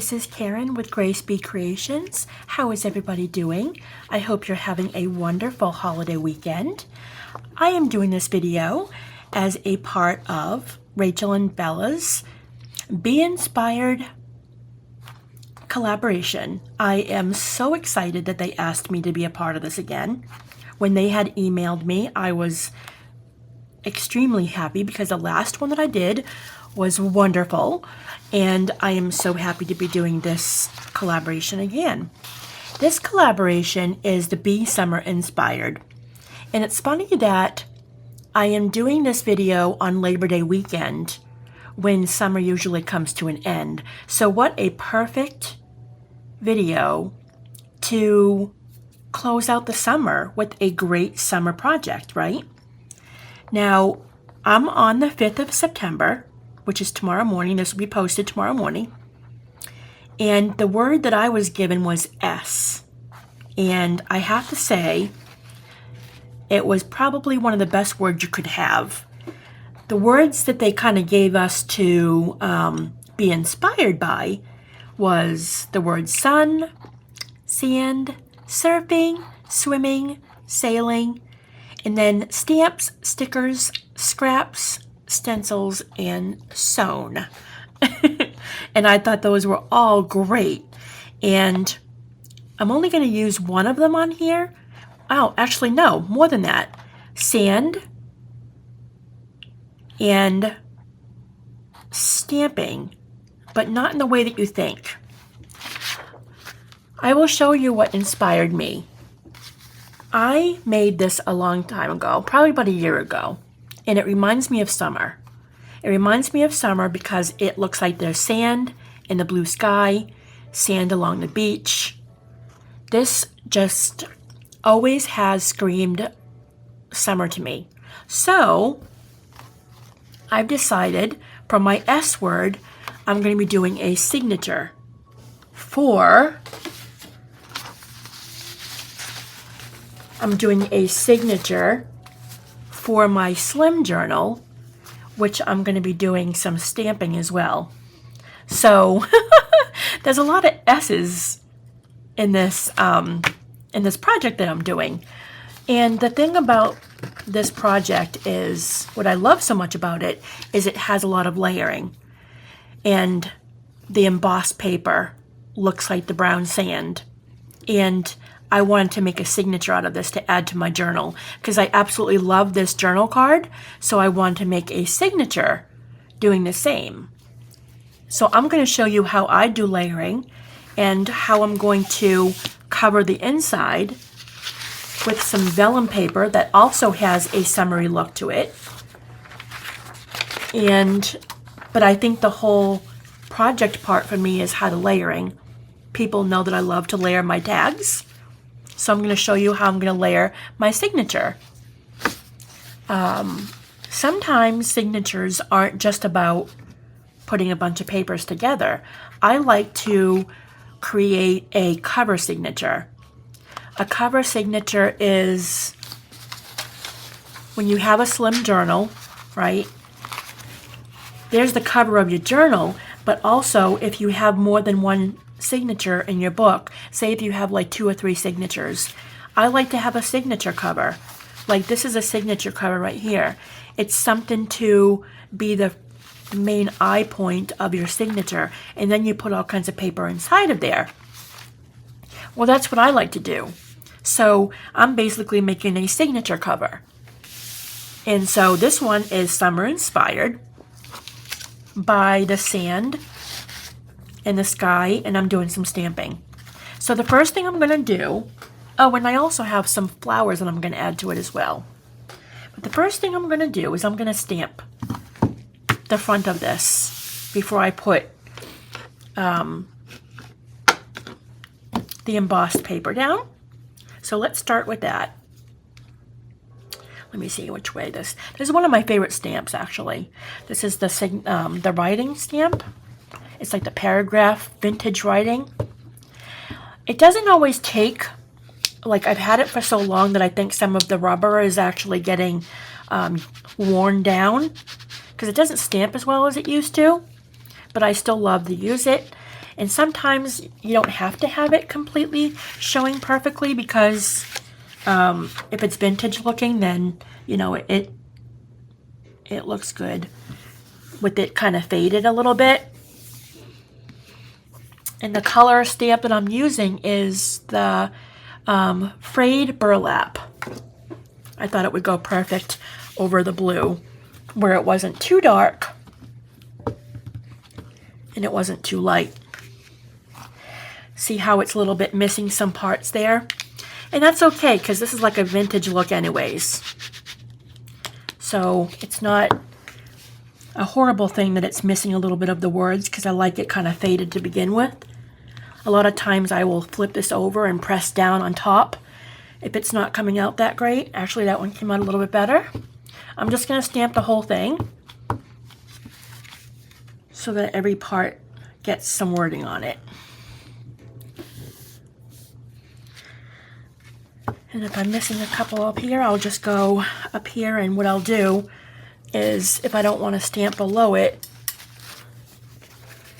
this is Karen with Grace Bee Creations. How is everybody doing? I hope you're having a wonderful holiday weekend. I am doing this video as a part of Rachel and Bella's Bee Inspired collaboration. I am so excited that they asked me to be a part of this again. When they had emailed me, I was extremely happy because the last one that I did was wonderful, and I am so happy to be doing this collaboration again. This collaboration is the Bee Summer Inspired, and it's funny that I am doing this video on Labor Day weekend when summer usually comes to an end. So what a perfect video to close out the summer with a great summer project, right? Now, I'm on the 5th of September, which is tomorrow morning. This will be posted tomorrow morning. And the word that I was given was S. And I have to say, it was probably one of the best words you could have. The words that they kind of gave us to be inspired by was the word sun, sand, surfing, swimming, sailing, and then stamps, stickers, scraps, stencils, and sewn. And I thought those were all great. And I'm only going to use one of them on here. Oh, actually, no, more than that. Sand and stamping, but not in the way that you think. I will show you what inspired me. I made this a long time ago, probably about a year ago, and it reminds me of summer. It reminds me of summer because it looks like there's sand in the blue sky, sand along the beach. This just always has screamed summer to me. So I've decided for my S word, I'm going to be doing a signature for my slim journal, which I'm going to be doing some stamping as well. So there's a lot of S's in this project that I'm doing. And the thing about this project is, what I love so much about it is it has a lot of layering. And the embossed paper looks like the brown sand. And I wanted to make a signature out of this to add to my journal because I absolutely love this journal card. So I wanted to make a signature doing the same. So I'm going to show you how I do layering and how I'm going to cover the inside with some vellum paper that also has a summery look to it. But I think the whole project part for me is how the layering. People know that I love to layer my tags. So I'm going to show you how I'm going to layer my signature. Sometimes signatures aren't just about putting a bunch of papers together. I like to create a cover signature. A cover signature is when you have a slim journal, right? There's the cover of your journal, but also if you have more than one signature in your book, say if you have like 2 or 3 signatures, I like to have a signature cover. Like this is a signature cover right here. It's something to be the main eye point of your signature, and then you put all kinds of paper inside of there. Well, that's what I like to do. So I'm basically making a signature cover. And so this one is Summer Inspired by the sand in the sky, and I'm doing some stamping. So the first thing I'm going to do, oh, and I also have some flowers that I'm going to add to it as well. But the first thing I'm going to do is I'm going to stamp the front of this before I put the embossed paper down. So let's start with that. Let me see which way this is one of my favorite stamps, actually. This is the writing stamp. It's like the paragraph vintage writing. It doesn't always take, like I've had it for so long that I think some of the rubber is actually getting worn down because it doesn't stamp as well as it used to, but I still love to use it. And sometimes you don't have to have it completely showing perfectly, because if it's vintage looking, then, you know, it looks good with it kind of faded a little bit. And the color stamp that I'm using is the frayed burlap. I thought it would go perfect over the blue, where it wasn't too dark and it wasn't too light. See how it's a little bit missing some parts there? And that's okay, because this is like a vintage look anyways. So it's not a horrible thing that it's missing a little bit of the words, because I like it kind of faded to begin with. A lot of times I will flip this over and press down on top if it's not coming out that great. Actually, that one came out a little bit better. I'm just going to stamp the whole thing so that every part gets some wording on it. And if I'm missing a couple up here, I'll just go up here, and what I'll do is, if I don't want to stamp below it,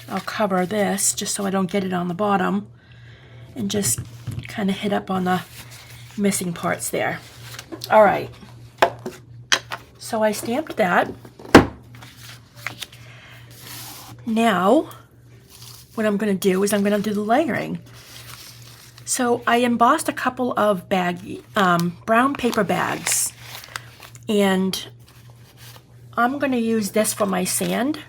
I'll cover this just so I don't get it on the bottom, and just kind of hit up on the missing parts there. All right, so I stamped that. Now what I'm going to do is I'm going to do the layering. So I embossed a couple of brown paper bags, and I'm going to use this for my sand.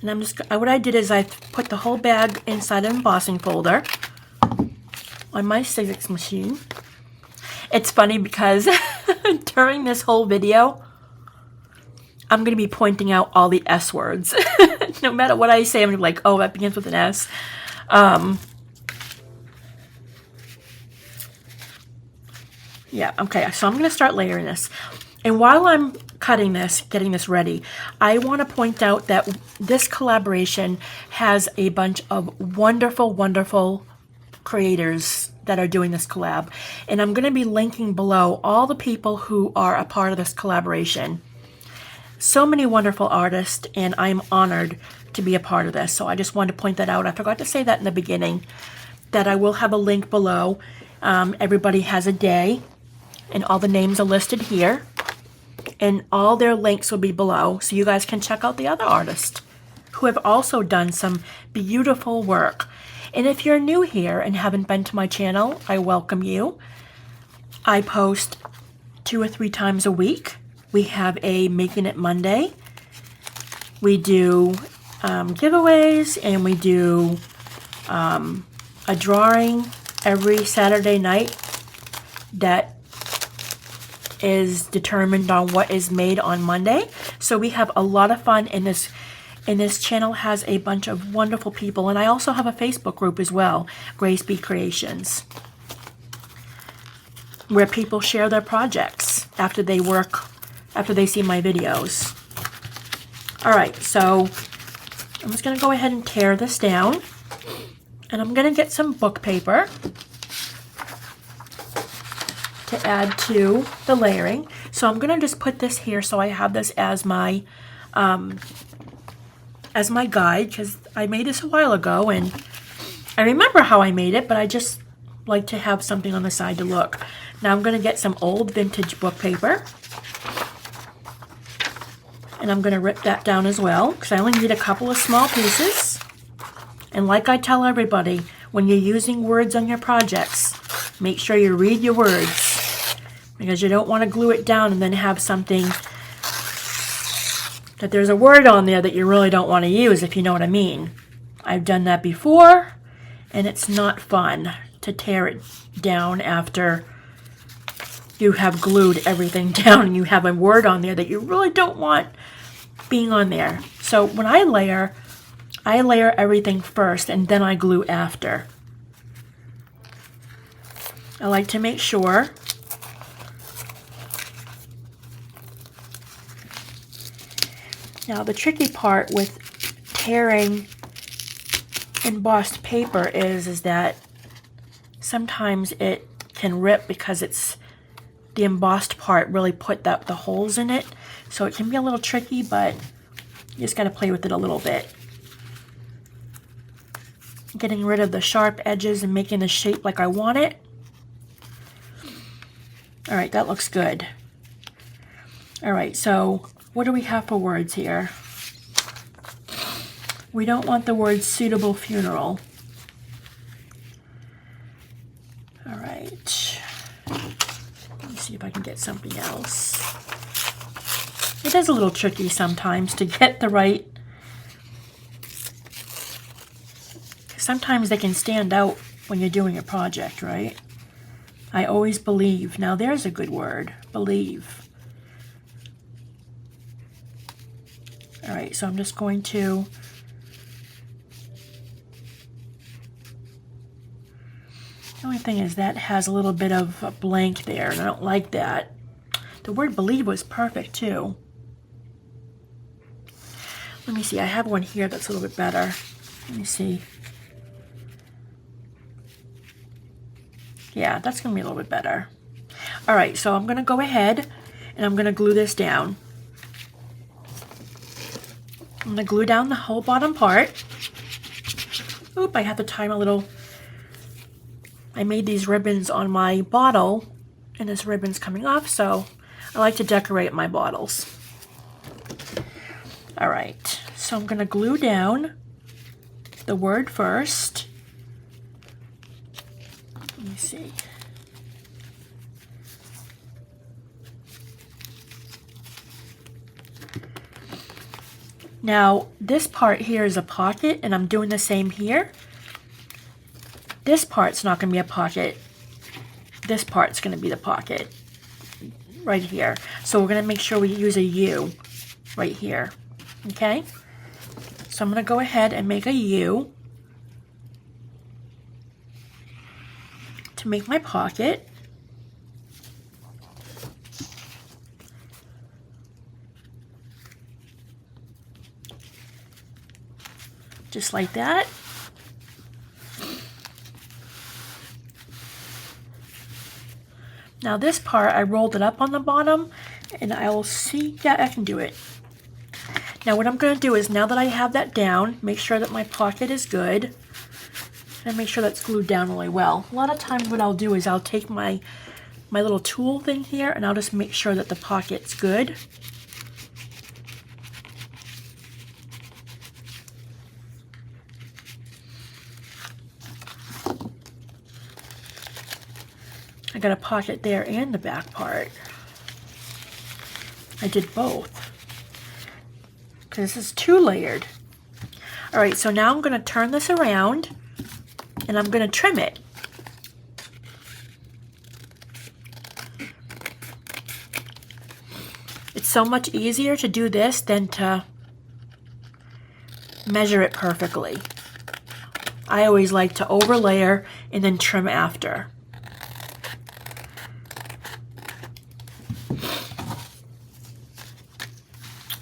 And I'm just, what I did is I put the whole bag inside an embossing folder on my Sizzix machine. It's funny because during this whole video, I'm going to be pointing out all the S words. No matter what I say, I'm going to be like, oh, that begins with an S. Yeah, okay, so I'm going to start layering this. And while I'm cutting this, getting this ready, I want to point out that this collaboration has a bunch of wonderful, wonderful creators that are doing this collab. And I'm going to be linking below all the people who are a part of this collaboration. So many wonderful artists, and I'm honored to be a part of this. So I just wanted to point that out. I forgot to say that in the beginning, that I will have a link below. Everybody has a day, and all the names are listed here. And all their links will be below, so you guys can check out the other artists who have also done some beautiful work. And if you're new here and haven't been to my channel, I welcome you. I post 2 or 3 times a week. We have a Making It Monday. We do giveaways, and we do a drawing every Saturday night that is determined on what is made on Monday. So we have a lot of fun in this. And this channel has a bunch of wonderful people. And I also have a Facebook group as well, Grace Be Creations, where people share their projects after they see my videos. All right, so I'm just going to go ahead and tear this down. And I'm going to get some book paper to add to the layering. So I'm going to just put this here so I have this as my guide, because I made this a while ago and I remember how I made it, but I just like to have something on the side to look. Now I'm going to get some old vintage book paper, and I'm going to rip that down as well, because I only need a couple of small pieces. And like I tell everybody, when you're using words on your projects, make sure you read your words, because you don't want to glue it down and then have something that there's a word on there that you really don't want to use, if you know what I mean. I've done that before, and it's not fun to tear it down after you have glued everything down and you have a word on there that you really don't want being on there. So when I layer everything first and then I glue after. I like to make sure Now the tricky part with tearing embossed paper is that sometimes it can rip because it's the embossed part really put the holes in it. So it can be a little tricky, but you just got to play with it a little bit. getting rid of the sharp edges and making the shape like I want it. All right, that looks good. All right, so what do we have for words here? We don't want the word suitable funeral. All right. Let me see if I can get something else. It is a little tricky sometimes to get the right. Sometimes they can stand out when you're doing a project, right? I always believe. Now there's a good word, believe. All right, so I'm just going to the only thing is that has a little bit of a blank there, and I don't like that. The word believe was perfect too. Let me see, I have one here that's a little bit better. Let me see. Yeah, that's gonna be a little bit better. All right, so I'm gonna go ahead and I'm gonna glue this down. I'm gonna glue down the whole bottom part. Oop, I have to tie my little, I made these ribbons on my bottle and this ribbon's coming off, so I like to decorate my bottles. All right, so I'm gonna glue down the word first. Let me see. Now, this part here is a pocket, and I'm doing the same here. This part's not going to be a pocket. This part's going to be the pocket right here. So we're going to make sure we use a U right here. Okay? So I'm going to go ahead and make a U to make my pocket. Just like that. Now this part, I rolled it up on the bottom, and I will see, yeah, I can do it. Now what I'm going to do is, now that I have that down, make sure that my pocket is good, and make sure that's glued down really well. A lot of times what I'll do is I'll take my little tool thing here, and I'll just make sure that the pocket's good. I got a pocket there and the back part. I did both because this is 2-layered. All right, so now I'm going to turn this around and I'm going to trim it. It's so much easier to do this than to measure it perfectly. I always like to overlayer and then trim after.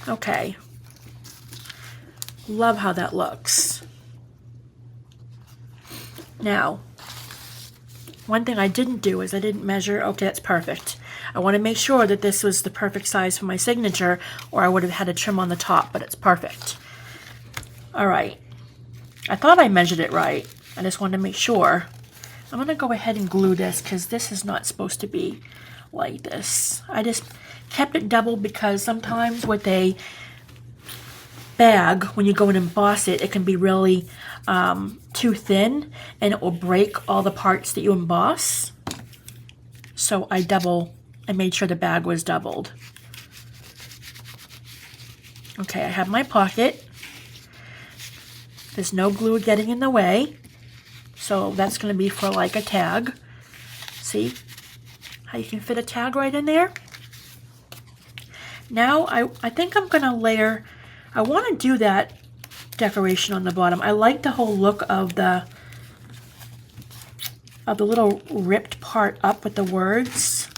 Okay, love how that looks. Now, one thing I didn't do is I didn't measure. Okay, that's perfect. I want to make sure that this was the perfect size for my signature, or I would have had a trim on the top, but it's perfect. All right, I thought I measured it right. I just wanted to make sure. I'm going to go ahead and glue this because this is not supposed to be like this. I just kept it double because sometimes with a bag, when you go and emboss it, it can be really too thin and it will break all the parts that you emboss. So I made sure the bag was doubled. Okay, I have my pocket. There's no glue getting in the way. So that's going to be for like a tag. See how you can fit a tag right in there? Now I think I'm going to layer, I want to do that decoration on the bottom. I like the whole look of the little ripped part up with the words.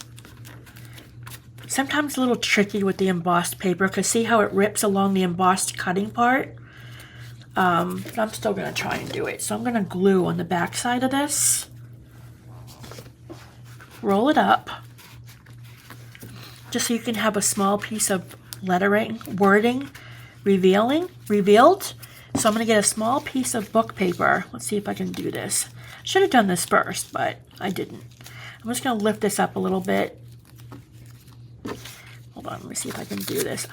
Sometimes it's a little tricky with the embossed paper because see how it rips along the embossed cutting part? But I'm still going to try and do it. So I'm going to glue on the back side of this. Roll it up. Just so you can have a small piece of lettering, wording, revealed, So I'm going to get a small piece of book paper. Let's see if I can do this. Should have done this first, but I didn't. I'm just going to lift this up a little bit. Hold on, let me see if I can do this.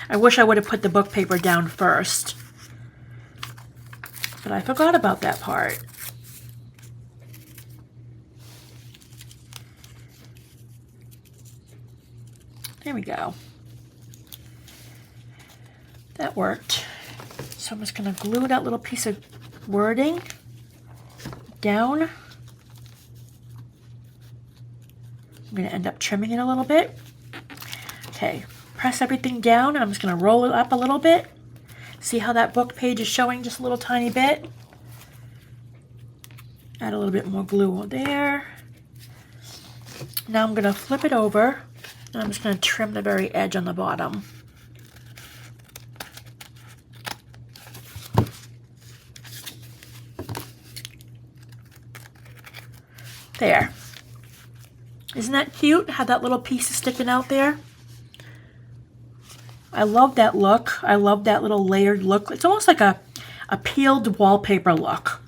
I wish I would have put the book paper down first, but I forgot about that part. There we go. That worked. So I'm just going to glue that little piece of wording down. I'm going to end up trimming it a little bit. Okay, press everything down, and I'm just going to roll it up a little bit. See how that book page is showing just a little tiny bit? Add a little bit more glue there. Now I'm going to flip it over, and I'm just going to trim the very edge on the bottom. There. Isn't that cute? How that little piece is sticking out there? I love that look. I love that little layered look. It's almost like a peeled wallpaper look.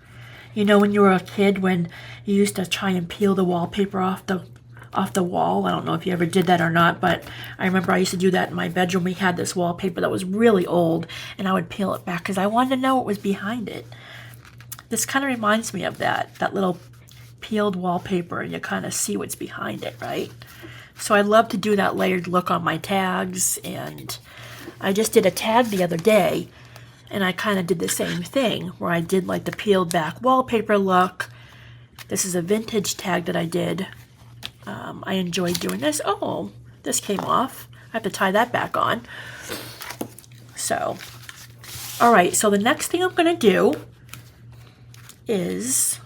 You know, when you were a kid, when you used to try and peel the wallpaper off the wall. I don't know if you ever did that or not, but I remember I used to do that in my bedroom. We had this wallpaper that was really old, and I would peel it back because I wanted to know what was behind it. This kind of reminds me of that little peeled wallpaper, and you kind of see what's behind it, right? So I love to do that layered look on my tags, and I just did a tag the other day, and I kind of did the same thing where I did like the peeled back wallpaper look. This is a vintage tag that I did. I enjoyed doing this. Oh, this came off. I have to tie that back on. So, all right, so the next thing I'm going to do is,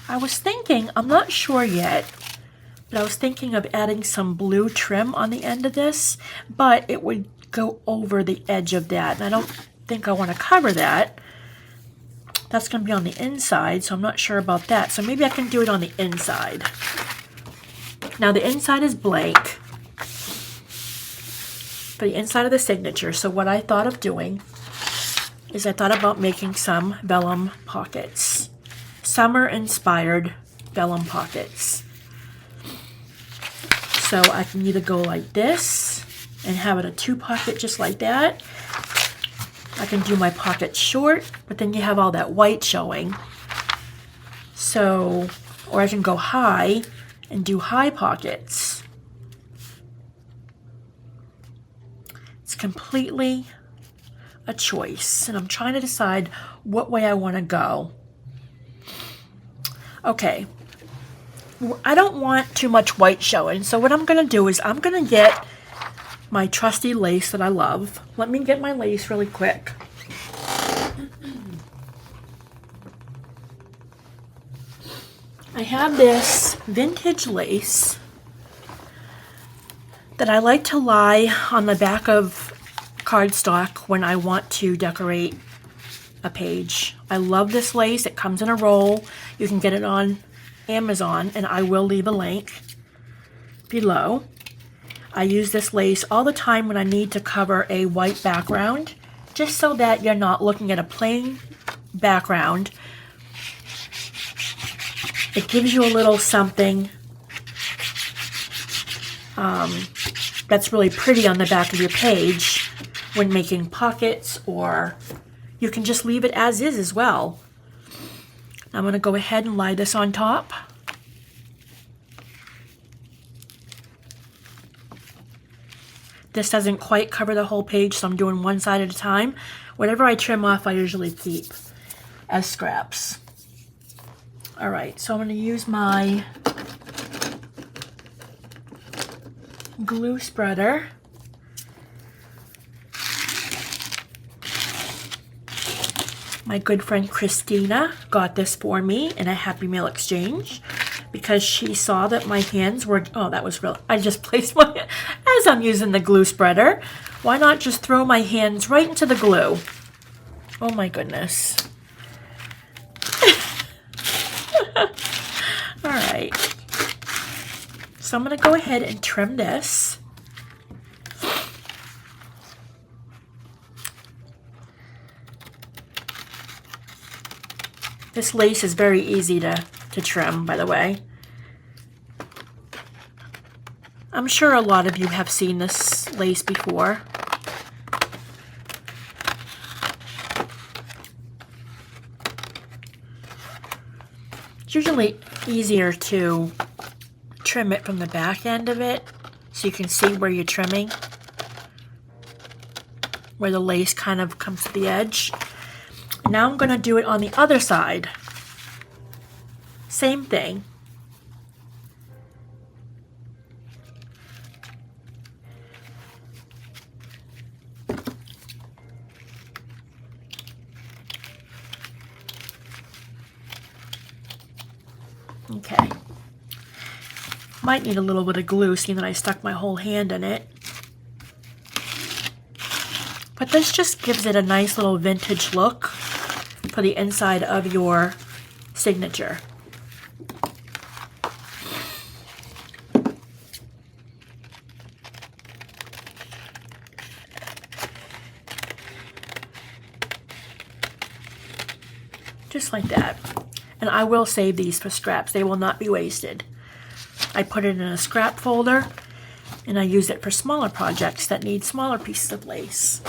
I was thinking, I'm not sure yet, but I was thinking of adding some blue trim on the end of this, but it would go over the edge of that, and I don't think I want to cover that. That's going to be on the inside, so I'm not sure about that. So maybe I can do it on the inside. Now the inside is blank for the inside of the signature. So what I thought of doing is I thought about making some vellum pockets. Summer-inspired vellum pockets. So I can either go like this and have it a two pocket just like that. I can do my pocket short, but then you have all that white showing. So, or I can go high and do high pockets. It's completely a choice, and I'm trying to decide what way I want to go. Okay, I don't want too much white showing, so what I'm going to do is I'm going to get my trusty lace that I love. Let me get my lace really quick. I have this vintage lace that I like to lie on the back of cardstock when I want to decorate a page. I love this lace. It comes in a roll. You can get it on Amazon, and I will leave a link below. I use this lace all the time when I need to cover a white background, just so that you're not looking at a plain background. It gives you a little something that's really pretty on the back of your page when making pockets, or you can just leave it as is as well. I'm going to go ahead and lie this on top. This doesn't quite cover the whole page, so I'm doing one side at a time. Whatever I trim off, I usually keep as scraps. All right, so I'm going to use my glue spreader. My good friend Christina got this for me in a Happy Mail exchange because she saw that my hands were, oh, that was real. I just placed my, as I'm using the glue spreader, why not just throw my hands right into the glue? Oh my goodness. All right. So I'm going to go ahead and trim this. This lace is very easy to trim, by the way. I'm sure a lot of you have seen this lace before. It's usually easier to trim it from the back end of it so you can see where you're trimming, where the lace kind of comes to the edge. Now I'm going to do it on the other side. Same thing. Okay. Might need a little bit of glue, seeing that I stuck my whole hand in it. But this just gives it a nice little vintage look for the inside of your signature. Just like that. And I will save these for scraps. They will not be wasted. I put it in a scrap folder and I use it for smaller projects that need smaller pieces of lace.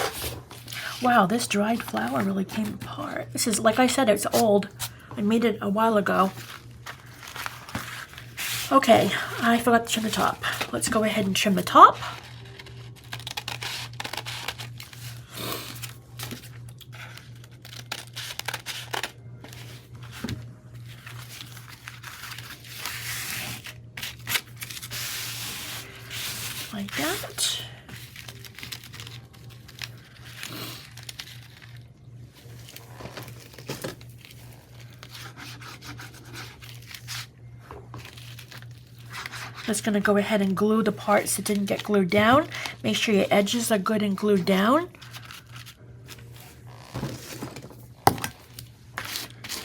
Wow, this dried flower really came apart. This is, like I said, it's old. I made it a while ago. Okay, I forgot to trim the top. Let's go ahead and trim the top. Like that. Just going to go ahead and glue the parts that didn't get glued down. Make sure your edges are good and glued down.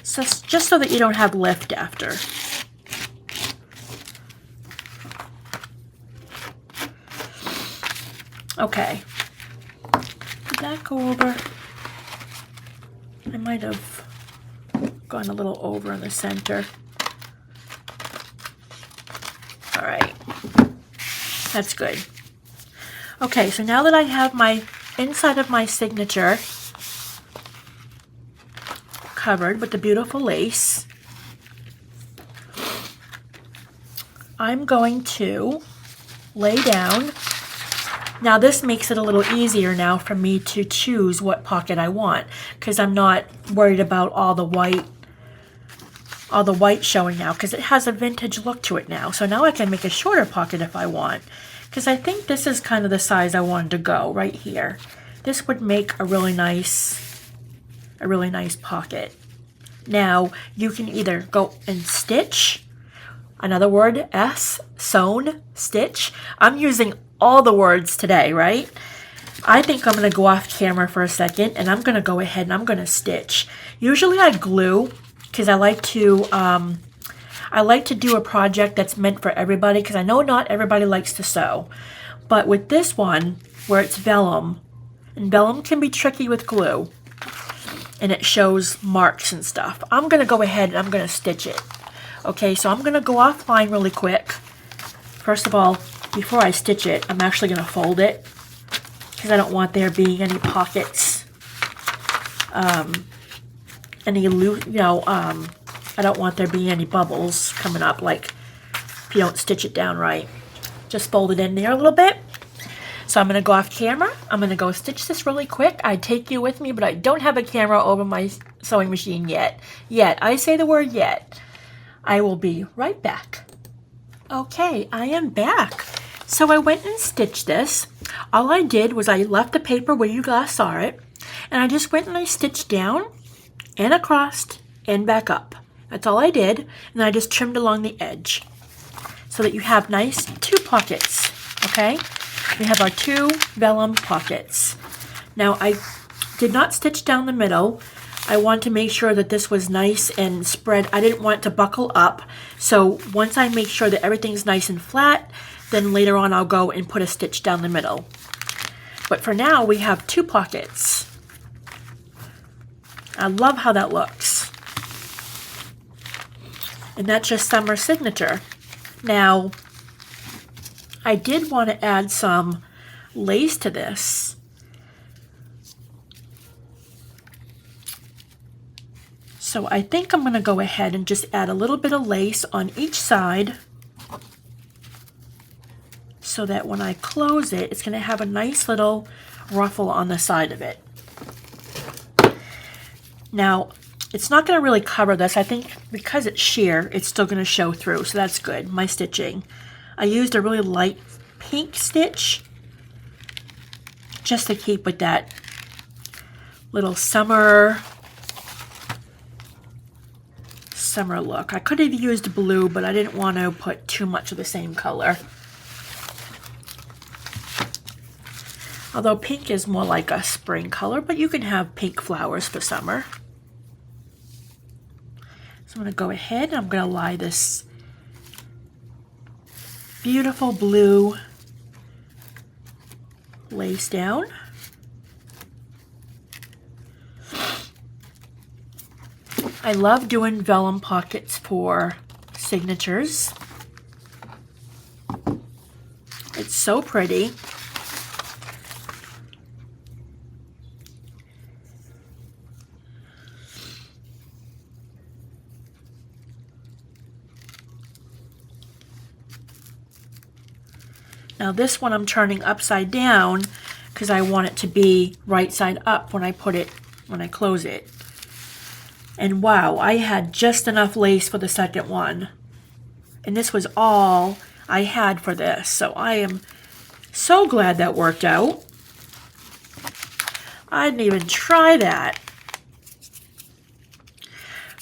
So just so that you don't have lift after. Okay. Did that go over? I might have gone a little over in the center. All right. That's good. Okay, so now that I have my inside of my signature covered with the beautiful lace, I'm going to lay down. Now this makes it a little easier now for me to choose what pocket I want, because I'm not worried about all the white showing now, because it has a vintage look to it now. So now I can make a shorter pocket if I want, because I think this is kind of the size I wanted to go right here. This would make a really nice pocket. Now you can either go and stitch, another word, S, sewn, stitch. I'm using all the words today, right? I think I'm going to go off camera for a second and I'm going to go ahead and I'm going to stitch. Usually I glue because I like to do a project that's meant for everybody, because I know not everybody likes to sew. But with this one, where it's vellum, and vellum can be tricky with glue, and it shows marks and stuff, I'm going to go ahead and I'm going to stitch it. Okay, so I'm going to go offline really quick. First of all, before I stitch it, I'm actually going to fold it, because I don't want there being any pockets, I don't want there being any bubbles coming up, like if you don't stitch it down right. Just fold it in there a little bit. So I'm going to go off camera. I'm going to go stitch this really quick. I'd take you with me, but I don't have a camera over my sewing machine yet. I say the word yet. I will be right back. Okay, I am back. So I went and stitched this. All I did was I left the paper where you guys saw it, and I just went and I stitched down and across and back up. That's all I did, and I just trimmed along the edge so that you have nice two pockets, okay? We have our two vellum pockets. Now I did not stitch down the middle. I want to make sure that this was nice and spread. I didn't want it to buckle up. So once I make sure that everything's nice and flat, then later on I'll go and put a stitch down the middle. But for now, we have two pockets. I love how that looks. And that's just Summer Signature. Now, I did want to add some lace to this. So I think I'm going to go ahead and just add a little bit of lace on each side so that when I close it, it's going to have a nice little ruffle on the side of it. Now, it's not going to really cover this. I think because it's sheer, it's still going to show through, so that's good. My stitching. I used a really light pink stitch just to keep with that little summer look. I could have used blue, but I didn't want to put too much of the same color. Although pink is more like a spring color, but you can have pink flowers for summer. So I'm going to go ahead and I'm going to lie this beautiful blue lace down. I love doing vellum pockets for signatures. It's so pretty. Now this one I'm turning upside down because I want it to be right side up when I close it. And wow, I had just enough lace for the second one. And this was all I had for this. So I am so glad that worked out. I didn't even try that.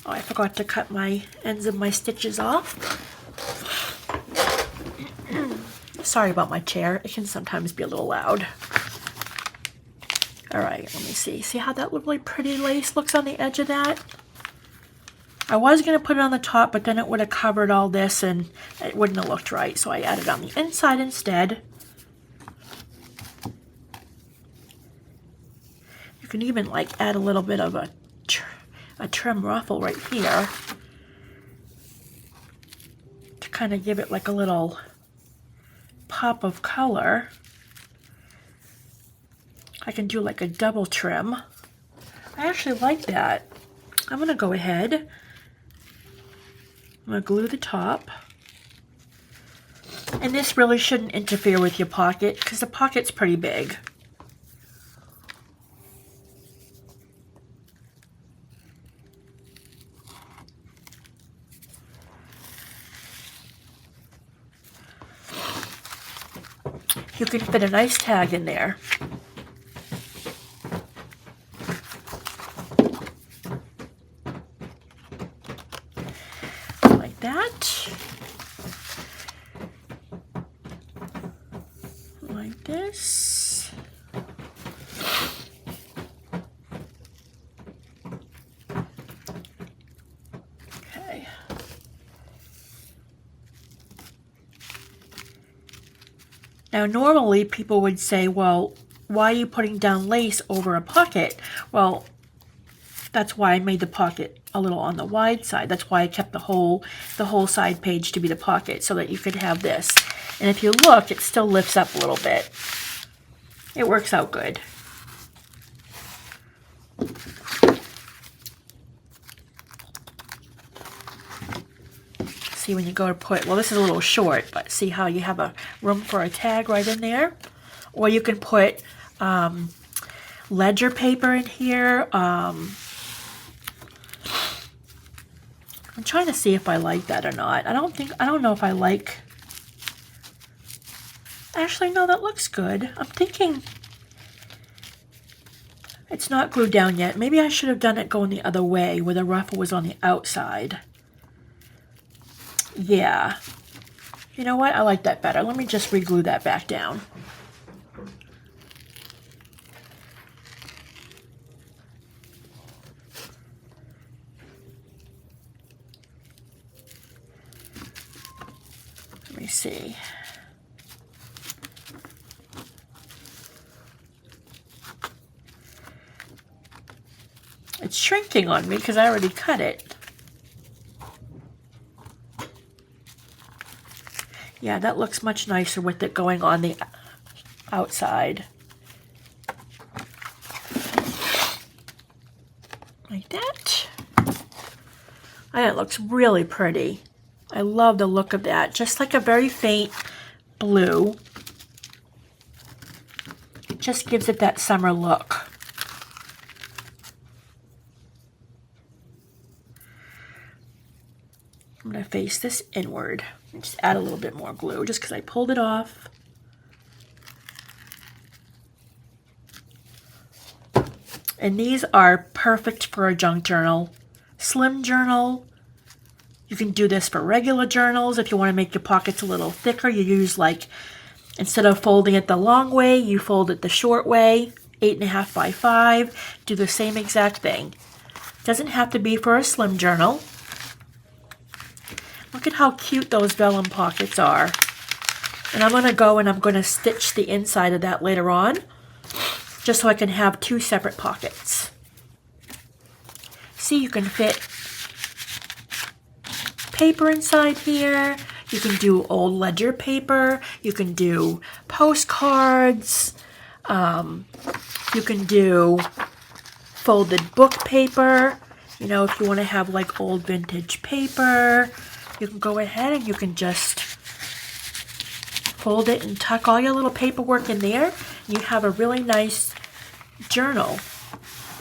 Oh, I forgot to cut my ends of my stitches off. Sorry about my chair. It can sometimes be a little loud. All right, let me see. See how that really pretty lace looks on the edge of that? I was going to put it on the top, but then it would have covered all this and it wouldn't have looked right. So I added on the inside instead. You can even like add a little bit of a trim ruffle right here to kind of give it like a little pop of color. I can do like a double trim. I actually like that. I'm going to go ahead. I'm going to glue the top. And this really shouldn't interfere with your pocket because the pocket's pretty big. You can fit a nice tag in there. Like that. Like this. Okay. Now normally people would say, well, why are you putting down lace over a pocket? Well, that's why I made the pocket a little on the wide side. That's why I kept the whole side page to be the pocket so that you could have this. And if you look, it still lifts up a little bit. It works out good. See when you go to put, well, this is a little short, but see how you have a room for a tag right in there? Or you can put ledger paper in here. I'm trying to see if I like that or not. I don't know if I like. Actually, no, that looks good. I'm thinking it's not glued down yet. Maybe I should have done it going the other way where the ruffle was on the outside. Yeah. You know what? I like that better. Let me just re-glue that back down. Let me see. It's shrinking on me because I already cut it. Yeah, that looks much nicer with it going on the outside. Like that. And it looks really pretty. I love the look of that. Just like a very faint blue. It just gives it that summer look. I'm going to face this inward and just add a little bit more glue just because I pulled it off. And these are perfect for a junk journal, slim journal. You can do this for regular journals. If you want to make your pockets a little thicker, you use like, instead of folding it the long way, you fold it the short way, 8.5 by 5. Do the same exact thing. Doesn't have to be for a slim journal. Look at how cute those vellum pockets are. And I'm going to go and I'm going to stitch the inside of that later on, just so I can have 2 separate pockets. See, you can fit paper inside here. You can do old ledger paper. You can do postcards. You can do folded book paper. You know, if you want to have like old vintage paper, you can go ahead and you can just fold it and tuck all your little paperwork in there. You have a really nice journal.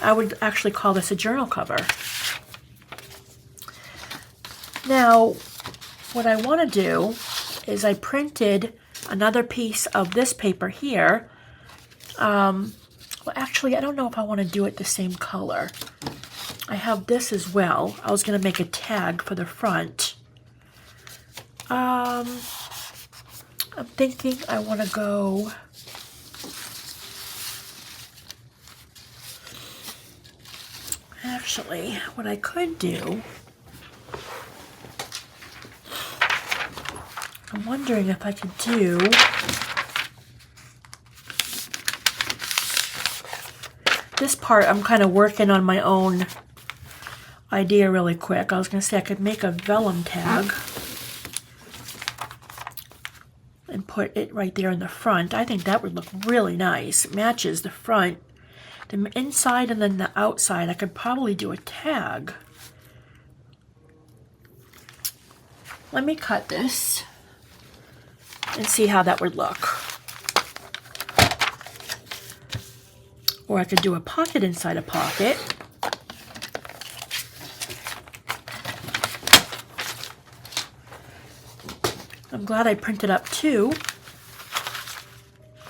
I would actually call this a journal cover. Now, what I want to do is I printed another piece of this paper here. Well, actually, I don't know if I want to do it the same color. I have this as well. I was going to make a tag for the front. I'm thinking I want to go... Actually, what I could do... I'm wondering if I could do... This part, I'm kind of working on my own idea really quick. I was going to say I could make a vellum tag and put it right there in the front. I think that would look really nice. It matches the front, the inside, and then the outside. I could probably do a tag. Let me cut this and see how that would look. Or I could do a pocket inside a pocket. I'm glad I printed up 2.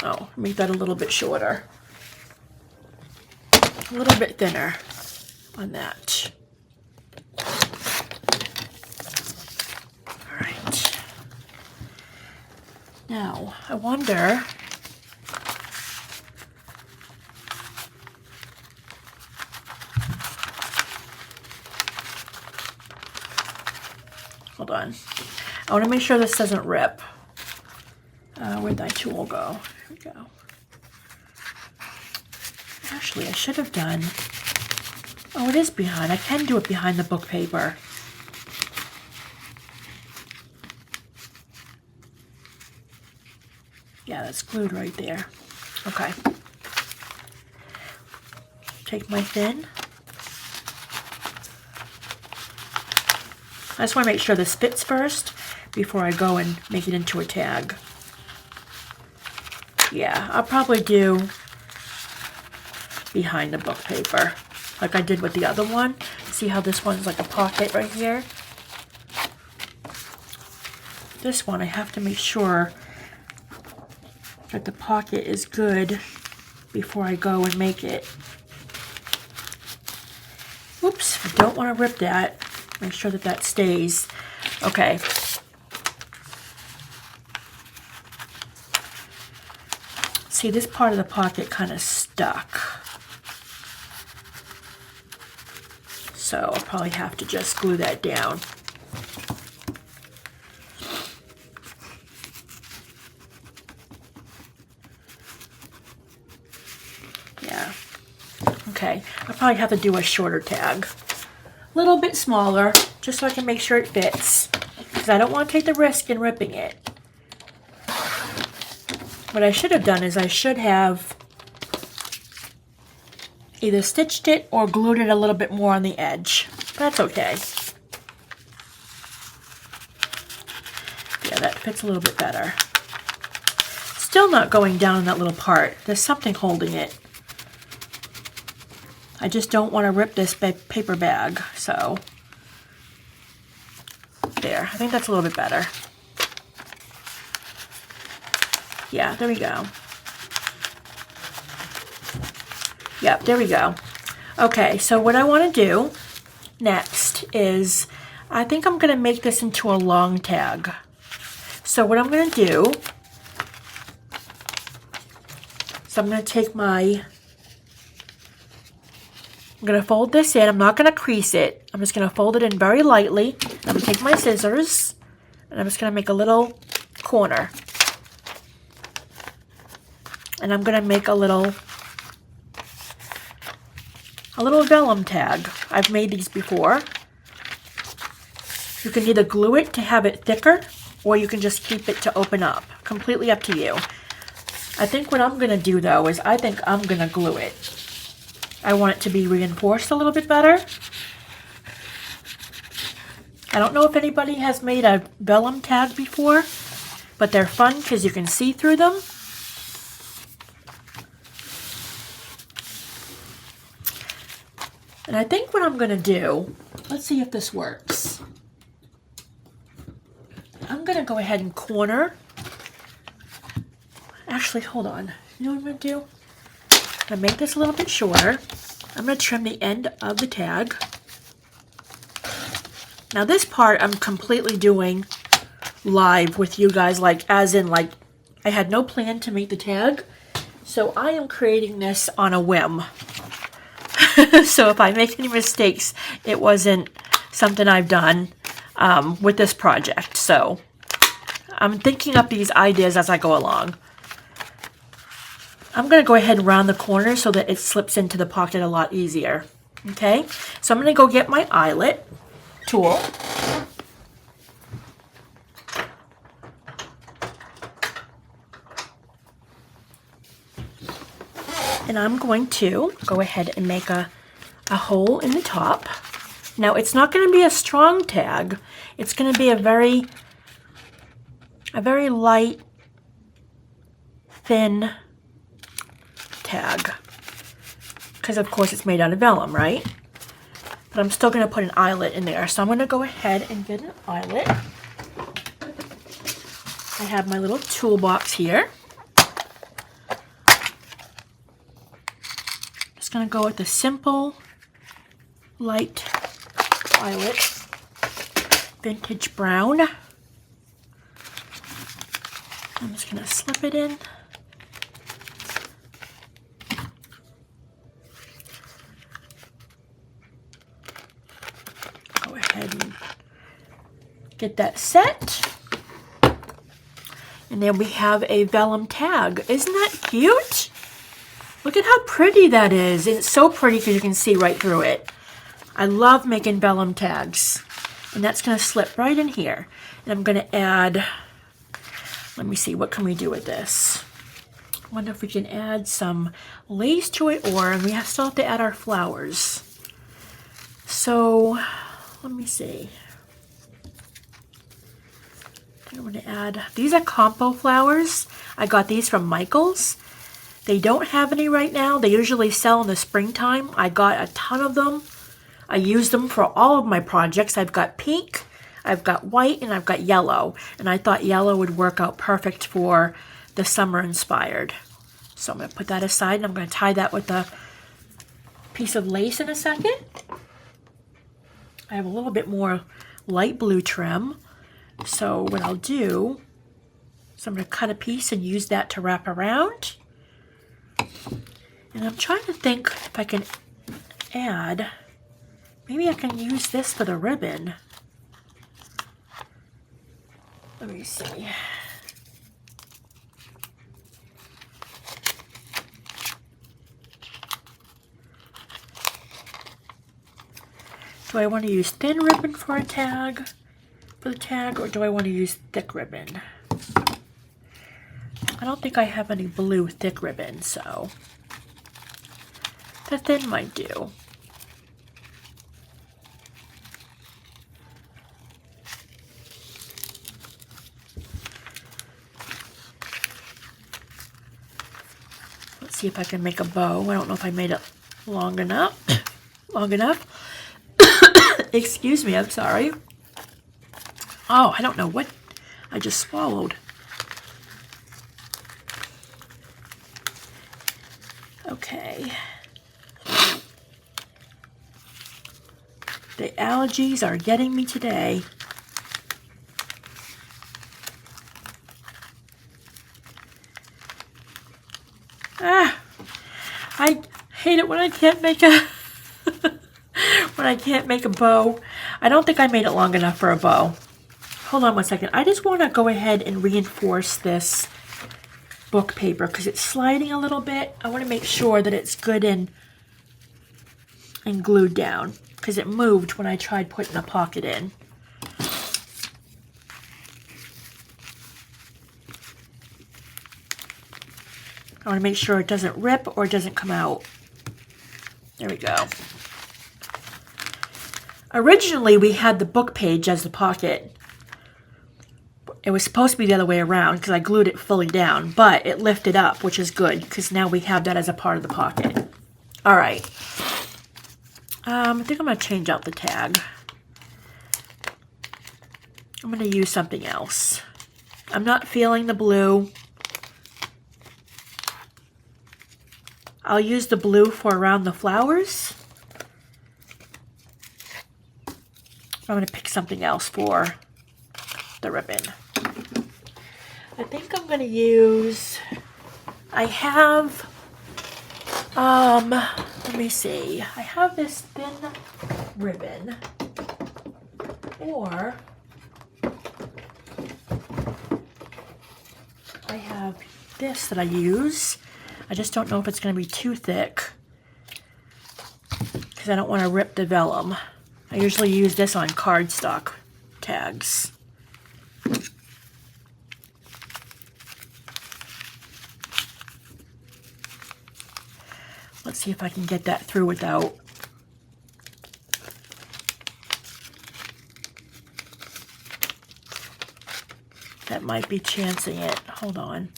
Oh, make that a little bit shorter. A little bit thinner on that. All right. Now, I wonder... Hold on. I want to make sure this doesn't rip. Where'd that tool go? Here we go. Actually, I should have done... Oh, it is behind. I can do it behind the book paper. Yeah, that's glued right there. Okay. Take my thin. I just want to make sure this fits first before I go and make it into a tag. Yeah, I'll probably do behind the book paper, like I did with the other one. See how this one's like a pocket right here? This one, I have to make sure that the pocket is good before I go and make it. Oops, I don't want to rip that. Make sure that that stays. Okay. See, this part of the pocket kind of stuck. So I'll probably have to just glue that down. Yeah. Okay. I'll probably have to do a shorter tag. A little bit smaller, just so I can make sure it fits. Because I don't want to take the risk in ripping it. what I should have done is I should have either stitched it or glued it a little bit more on the edge. That's okay. Yeah, that fits a little bit better. Still not going down in that little part. There's something holding it. I just don't want to rip this paper bag, so there. I think that's a little bit better. Yeah, there we go. Yep, there we go. Okay, so what I want to do next is, I think I'm going to make this into a long tag. So what I'm going to do, so I'm going to take my, I'm going to fold this in. I'm not going to crease it. I'm just going to fold it in very lightly. I'm going to take my scissors, and I'm just going to make a little corner. And I'm going to make a little vellum tag. I've made these before. You can either glue it to have it thicker, or you can just keep it to open up. Completely up to you. I think what I'm going to do though is I think I'm going to glue it. I want it to be reinforced a little bit better. I don't know if anybody has made a vellum tag before, but they're fun because you can see through them. And I think what I'm going to do, let's see if this works. I'm going to go ahead and corner. Actually, hold on. You know what I'm going to do? I'm going to make this a little bit shorter. I'm going to trim the end of the tag. Now this part I'm completely doing live with you guys, like as in like I had no plan to make the tag. So I am creating this on a whim. So if I make any mistakes, it wasn't something I've done with this project. So I'm thinking up these ideas as I go along. I'm going to go ahead and round the corner so that it slips into the pocket a lot easier. Okay, so I'm going to go get my eyelet tool. And I'm going to go ahead and make a hole in the top. Now it's not going to be a strong tag. It's going to be a very light, thin tag. Because of course it's made out of vellum, right? But I'm still going to put an eyelet in there. So I'm going to go ahead and get an eyelet. I have my little toolbox here. Going to go with a simple light eyelet, vintage brown. I'm just going to slip it in. Go ahead and get that set. And then we have a vellum tag. Isn't that cute? Look at how pretty that is. It's so pretty because you can see right through it. I love making vellum tags. And that's going to slip right in here. And I'm going to add, let me see, what can we do with this? I wonder if we can add some lace to it, or we still have to add our flowers. So, let me see. I'm going to add, these are compo flowers. I got these from Michael's. They don't have any right now. They usually sell in the springtime. I got a ton of them. I use them for all of my projects. I've got pink, I've got white, and I've got yellow. And I thought yellow would work out perfect for the summer inspired. So I'm going to put that aside, and I'm going to tie that with a piece of lace in a second. I have a little bit more light blue trim. So what I'll do is I'm going to cut a piece and use that to wrap around. And I'm trying to think if I can add, maybe I can use this for the ribbon. Let me see. Do I want to use thin ribbon for the tag, or do I want to use thick ribbon? I don't think I have any blue thick ribbon, so the thin might do. Let's see if I can make a bow. I don't know if I made it long enough. Excuse me, I'm sorry. Oh, I don't know what I just swallowed. Okay. The allergies are getting me today. I hate it when I can't make a bow. I don't think I made it long enough for a bow. Hold on one second. I just want to go ahead and reinforce this book paper because it's sliding a little bit. I want to make sure that it's good and glued down because it moved when I tried putting a pocket in. I want to make sure it doesn't rip or it doesn't come out. There we go. Originally, we had the book page as the pocket. It was supposed to be the other way around because I glued it fully down, but it lifted up, which is good because now we have that as a part of the pocket. All right. I think I'm going to change out the tag. I'm going to use something else. I'm not feeling the blue. I'll use the blue for around the flowers. I'm going to pick something else for the ribbon. I think I'm going to use, I have, let me see. I have this thin ribbon, or I have this that I use. I just don't know if it's going to be too thick because I don't want to rip the vellum. I usually use this on cardstock tags. Let's see if I can get that through without. That might be chancing it. Hold on.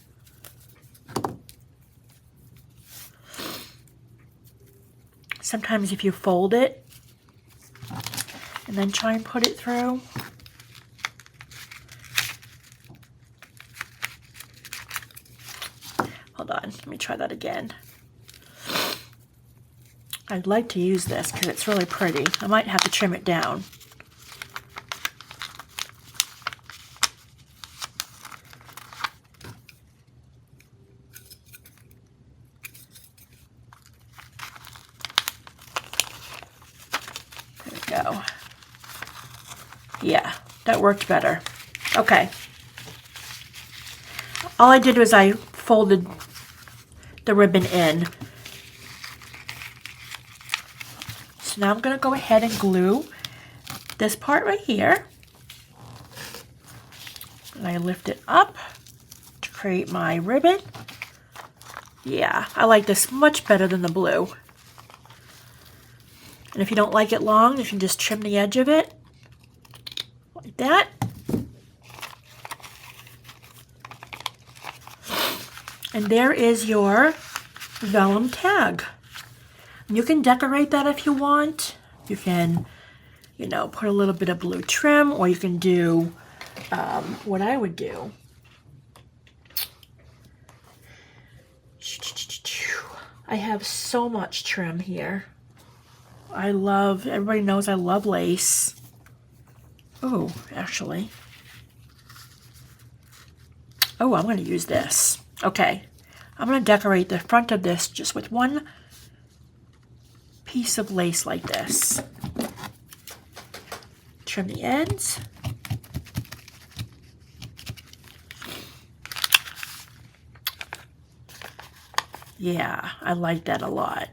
Sometimes if you fold it and then try and put it through. Hold on, let me try that again. I'd like to use this because it's really pretty. I might have to trim it down. There we go. Yeah, that worked better. Okay. All I did was I folded the ribbon in. So now I'm going to go ahead and glue this part right here. And I lift it up to create my ribbon. Yeah, I like this much better than the blue. And if you don't like it long, you can just trim the edge of it like that. And there is your vellum tag. You can decorate that if you want. You can, you know, put a little bit of blue trim, or you can do what I would do. I have so much trim here. Everybody knows I love lace. Oh, actually. Oh, I'm going to use this. Okay. I'm going to decorate the front of this just with one piece of lace like this. Trim the ends. Yeah, I like that a lot.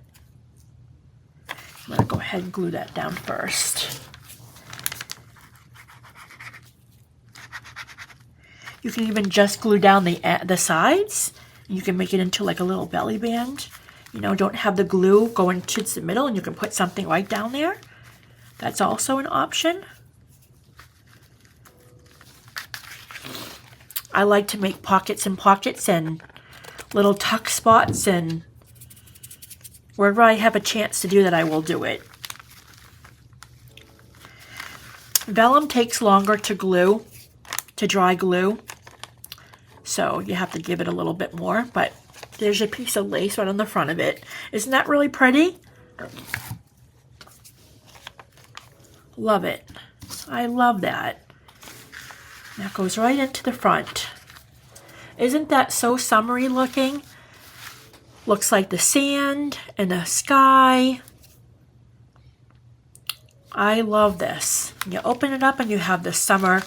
I'm going to go ahead and glue that down first. You can even just glue down the sides. You can make it into like a little belly band. You know, don't have the glue go into the middle, and you can put something right down there. That's also an option. I like to make pockets and pockets and little tuck spots, and wherever I have a chance to do that, I will do it. Vellum takes longer to glue, to dry glue, so you have to give it a little bit more, but there's a piece of lace right on the front of it. Isn't that really pretty? Love it. I love that. That goes right into the front. Isn't that so summery looking? Looks like the sand and the sky. I love this. You open it up and you have the summer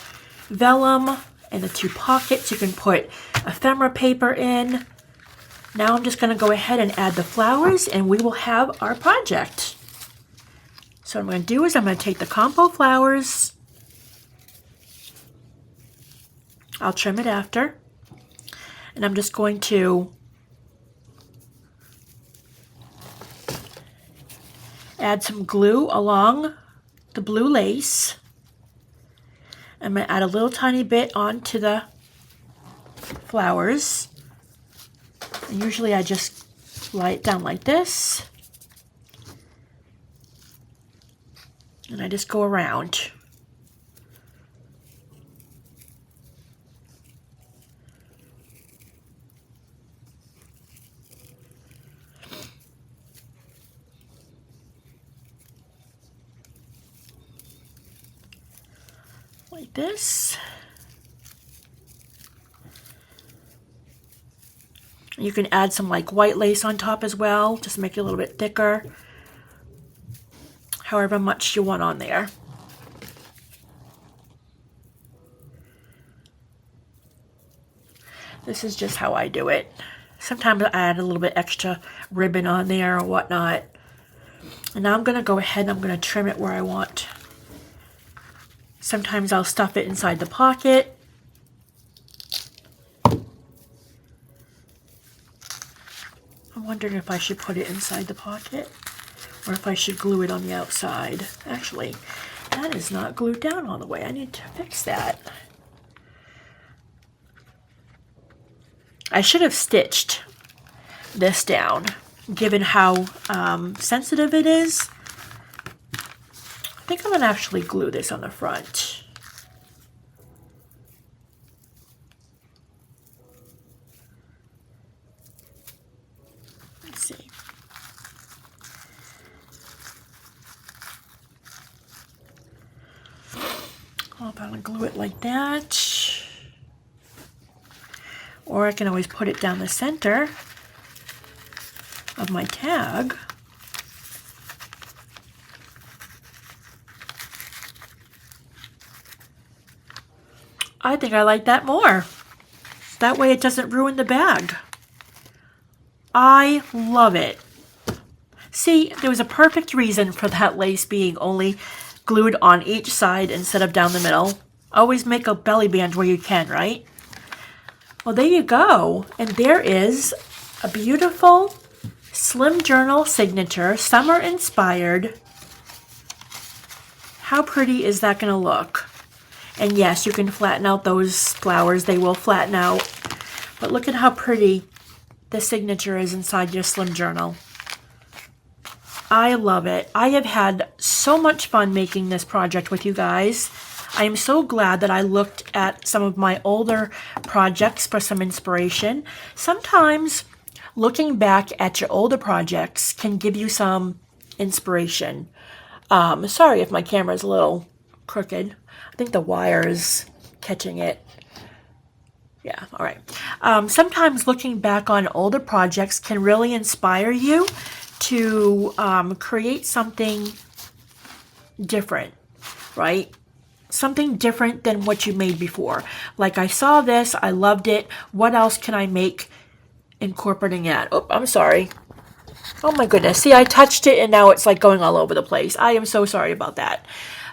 vellum and the two pockets. You can put ephemera paper in. Now I'm just going to go ahead and add the flowers, and we will have our project. So what I'm going to do is I'm going to take the compo flowers. I'll trim it after. And I'm just going to add some glue along the blue lace. I'm going to add a little tiny bit onto the flowers. And usually I just lie it down like this. And I just go around. Like this. You can add some like white lace on top as well, just to make it a little bit thicker. However much you want on there. This is just how I do it. Sometimes I add a little bit extra ribbon on there or whatnot. And now I'm going to go ahead and I'm going to trim it where I want. Sometimes I'll stuff it inside the pocket. I'm wondering if I should put it inside the pocket or if I should glue it on the outside. Actually, that is not glued down all the way. I need to fix that. I should have stitched this down, given how sensitive it is. I think I'm going to actually glue this on the front. Let's see. I'm going to glue it like that. Or I can always put it down the center of my tag. I think I like that more. That way it doesn't ruin the bag. I love it. See, there was a perfect reason for that lace being only glued on each side instead of down the middle. Always make a belly band where you can, right? Well, there you go. And there is a beautiful Slim Journal signature, summer inspired. How pretty is that going to look? And yes, you can flatten out those flowers. They will flatten out. But look at how pretty the signature is inside your Slim Journal. I love it. I have had so much fun making this project with you guys. I am so glad that I looked at some of my older projects for some inspiration. Sometimes looking back at your older projects can give you some inspiration. Sorry if my camera is a little crooked. I think the wire is catching it. Yeah, all right. Sometimes looking back on older projects can really inspire you to create something different, right? Something different than what you made before. Like, I saw this, I loved it. What else can I make incorporating that? Oh, I'm sorry. Oh my goodness. See, I touched it and now it's like going all over the place. I am so sorry about that.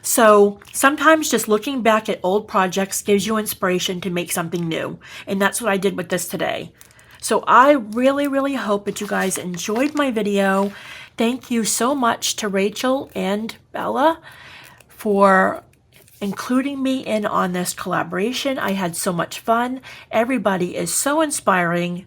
So sometimes just looking back at old projects gives you inspiration to make something new. And that's what I did with this today. So I really, really hope that you guys enjoyed my video. Thank you so much to Rachel and Bella for including me in on this collaboration. I had so much fun. Everybody is so inspiring.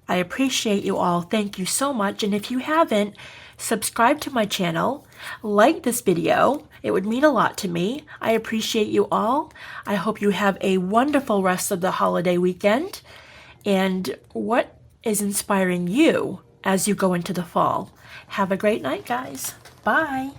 I appreciate you all. Thank you so much. And if you haven't, subscribe to my channel, like this video. It would mean a lot to me. I appreciate you all. I hope you have a wonderful rest of the holiday weekend. And what is inspiring you as you go into the fall? Have a great night, guys. Bye.